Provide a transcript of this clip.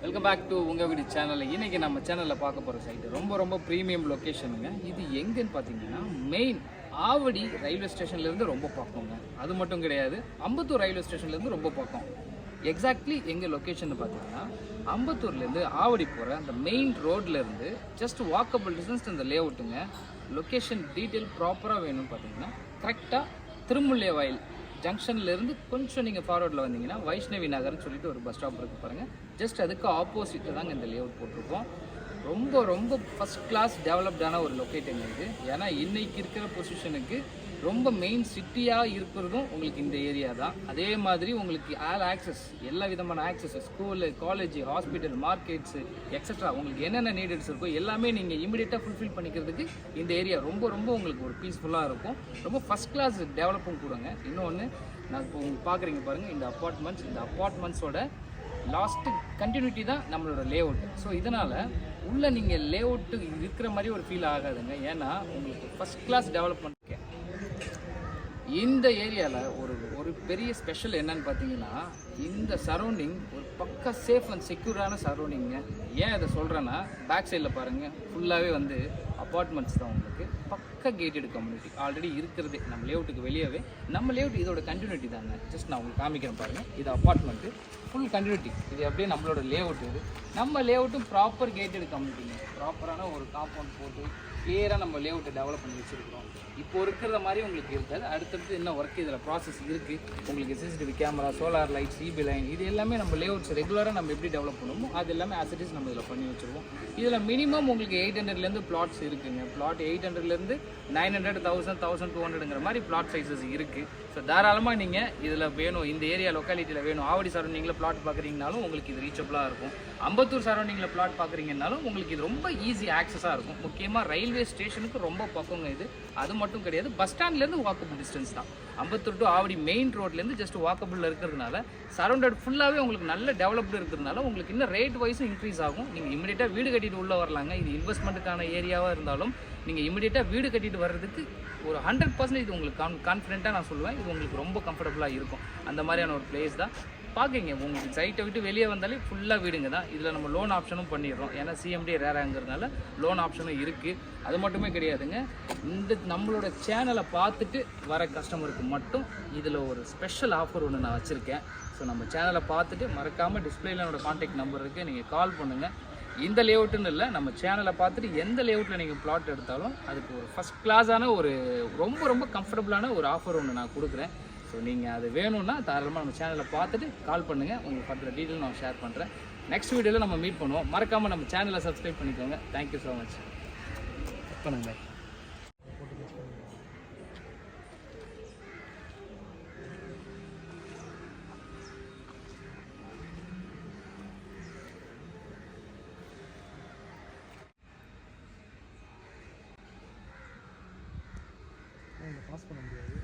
Welcome back to உங்கள் வீடு சேனலில். இன்றைக்கி நம்ம சேனலில் பார்க்க போகிற சைட்டு ரொம்ப ப்ரீமியம் லொக்கேஷனுங்க. இது எங்கேன்னு பார்த்தீங்கன்னா மெயின் ஆவடி ரயில்வே ஸ்டேஷன்லேருந்து ரொம்ப பக்கங்க. அது மட்டும் கிடையாது, அம்பத்தூர் ரயில்வே ஸ்டேஷன்லேருந்து ரொம்ப பக்கம். எக்ஸாக்ட்லி எங்கள் லொக்கேஷன் பார்த்தீங்கன்னா அம்பத்தூர்லேருந்து ஆவடி போகிற அந்த மெயின் ரோட்லேருந்து ஜஸ்ட் வாக்கபிள் டிஸ்டன்ஸ் அந்த லே அவுட்டுங்க. லொக்கேஷன் டீட்டெயில் ப்ராப்பராக வேணும்னு பார்த்தீங்கன்னா கரெக்டாக திருமுல்லை வாயில் ஜங்ஷன்லேருந்து கொஞ்சம் நீங்கள் ஃபார்வர்டில் வந்தீங்கன்னா வைஷ்ணவி நகர்னு சொல்லிட்டு ஒரு பஸ் ஸ்டாப் இருக்குது பாருங்கள். ஜஸ்ட் அதுக்கு ஆப்போசிட்டில் தாங்க இந்த லே அவுட் போட்டிருக்கோம். ரொம்ப ஃபஸ்ட் கிளாஸ் டெவலப்டான ஒரு லொக்கேட்டுங்க இது. ஏன்னா இன்றைக்கி இருக்கிற பொசிஷனுக்கு ரொம்ப மெயின் சிட்டியாக இருக்கிறதும் உங்களுக்கு இந்த ஏரியா தான். அதே மாதிரி உங்களுக்கு ஆல் ஆக்சஸ், எல்லா விதமான access, school, college, hospital, markets extra உங்களுக்கு என்னென்ன நீடட்ஸ் இருக்கோ எல்லாமே நீங்கள் இமீடியட்டாக ஃபுல்ஃபில் பண்ணிக்கிறதுக்கு இந்த ஏரியா ரொம்ப உங்களுக்கு ஒரு பீஸ்ஃபுல்லாக இருக்கும். ரொம்ப ஃபஸ்ட் கிளாஸ் டெவலப்பும் கூடங்க. இன்னொன்று நான் இப்போ உங்களுக்கு பார்க்குறீங்க பாருங்கள், இந்த அப்பார்ட்மெண்ட்ஸோட லாஸ்ட்டு கண்டினியூட்டி தான் நம்மளோட லே அவுட். ஸோ இதனால் உள்ளே நீங்கள் லே அவுட்டு இருக்கிற மாதிரி ஒரு ஃபீல் ஆகாதுங்க. ஏன்னா உங்களுக்கு ஃபஸ்ட் கிளாஸ் டெவலப்மெண்ட். இந்த ஏரியாவில் ஒரு பெரிய ஸ்பெஷல் என்னன்னு பார்த்தீங்கன்னா, இந்த சரௌண்டிங் ஒரு பக்கா சேஃப் அண்ட் செக்யூரான சரௌண்டிங்க. ஏன் அதை சொல்கிறேன்னா, பேக் சைடில் பாருங்கள், ஃபுல்லாகவே வந்து அப்பார்ட்மெண்ட்ஸ் தான். உங்களுக்கு பக்கா கேட்டட் கம்யூனிட்டி ஆல்ரெடி இருக்கிறது. நம்ம லேஅவுட்டுக்கு வெளியவே நம்ம லேஅவுட் இதோட கண்டினியூட்டி தாங்க. ஜஸ்ட் நான் உங்களுக்கு காமிக்கிறேன் பாருங்கள். இது அப்பார்ட்மெண்ட்டு ஃபுல் கண்டினியூட்டி. இது அப்படியே நம்மளோட லேஅவுட். இது நம்ம லேஅவுட்டும் ப்ராப்பர் கேட்டட் கம்யூனிட்டிங்க. ப்ராப்பரான ஒரு காம்பவுண்ட் போட்டு கிளியராக நம்ம லேஅவுட்டை டெவலப் பண்ணி வச்சுருக்கிறோம். இப்போ இருக்கிற மாதிரி உங்களுக்கு இருக்காது. அடுத்தடுத்து என்ன ஒர்க் இதில் ப்ராசஸ் இருக்குது. உங்களுக்கு சிசிடிவி கேமரா, சோலார் லைட், சிபி லைன், இது எல்லாமே நம்ம லேஅவுட்ஸ் ரெகுலராக நம்ம எப்படி டெவலப் பண்ணுவோமோ அது எல்லாமே ஆசிட்டிஸ் நம்ம இதில் பண்ணி வச்சுருவோம். இதில் மினிமம் உங்களுக்கு 800லேருந்து பிளாட்ஸ் இருக்குதுங்க. பிளாட் 800லேருந்து 900, 1000, 1200ங்கிற மாதிரி பிளாட் சைஸஸ் இருக்குது. ஸோ தாராளமாக நீங்கள் இதில் வேணும், இந்த ஏரியா லொக்காலிட்டியில் வேணும், ஆவடி சரௌண்டிங்கில் பிளாட் பார்க்குறீங்கனாலும் உங்களுக்கு இது ரீச்சபிளாக இருக்கும். அம்பத்தூர் சரௌண்டிங்கில் பிளாட் பார்க்குறீங்கனாலும் உங்களுக்கு இது ரொம்ப ஈஸி ஆக்சஸாக இருக்கும். முக்கியமாக ரயில்வே ஸ்டேஷனுக்கு ரொம்ப பக்கங்க இது. அது மட்டும் கிடையாது, பஸ் ஸ்டாண்ட்லேருந்து வாக்கபிள் டிஸ்டன்ஸ் தான். அம்பத்தூர் டு ஆவடி மெயின் ரோட்லேருந்து ஜஸ்ட் வாக்கபிள் இருக்கிறதுனால சரௌண்டட் ஃபுல்லாகவே உங்களுக்கு நல்ல டெவலப்டு இருக்கிறதுனால உங்களுக்கு இன்னும் ரேட் வைஸும் இன்க்ரீஸ் ஆகும். நீங்கள் இமீடியட்டாக வீடு கட்டிட்டு உள்ளே வரலாங்க. இது இன்வெஸ்ட்மெண்ட்டுக்கான ஏரியாவாக இருந்தாலும் நீங்கள் இமீடியட்டாக வீடு கட்டிட்டு வர்றதுக்கு ஒரு 100% இது உங்களுக்கு கான்ஃபிடென்ட்டாக நான் சொல்லுவேன். இது உங்களுக்கு ரொம்ப கம்ஃபர்டபுளாக இருக்கும். அந்த மாதிரியான ஒரு பிளேஸ் தான். பார்க்குங்க, உங்களுக்கு சைட்டை விட்டு வெளியே வந்தாலே ஃபுல்லாக வீடுங்க தான். இதில் நம்ம லோன் ஆப்ஷனும் பண்ணிடுறோம். ஏன்னா சிஎம்டி ரேராங்கிறதுனால லோன் ஆப்ஷனும் இருக்குது. அது மட்டுமே கிடையாதுங்க, இந்த நம்மளோட சேனலை பார்த்துட்டு வர கஸ்டமருக்கு மட்டும் இதில் ஒரு ஸ்பெஷல் ஆஃபர் ஒன்று நான் வச்சுருக்கேன். ஸோ நம்ம சேனலை பார்த்துட்டு மறக்காமல் டிஸ்பிளேயில் என்னோடய கான்டாக்ட் நம்பர் இருக்குது, நீங்கள் கால் பண்ணுங்கள். இந்த லேஅவுட்டுன்னு இல்லை, நம்ம சேனலை பார்த்துட்டு எந்த லேஅவுட்டில் நீங்கள் பிளாட் எடுத்தாலும் அதுக்கு ஒரு ஃபஸ்ட் கிளாஸான ஒரு ரொம்ப கம்ஃபர்டபுளான ஒரு ஆஃபர் ஒன்று நான் கொடுக்குறேன். ஸோ நீங்கள் அது வேணும்னா தாராளமாக நம்ம சேனலை பார்த்துட்டு கால் பண்ணுங்கள். உங்களுக்கு ஃபர்தர் டீட்டெயில் நான் ஷேர் பண்ணுறேன். நெக்ஸ்ட் வீடியோவில் நம்ம மீட் பண்ணுவோம். மறக்காமல் நம்ம சேனலை சப்ஸ்கிரைப் பண்ணிக்கோங்க. Thank you so much. பண்ணுங்க. பாஸ் பண்ண முடியாது.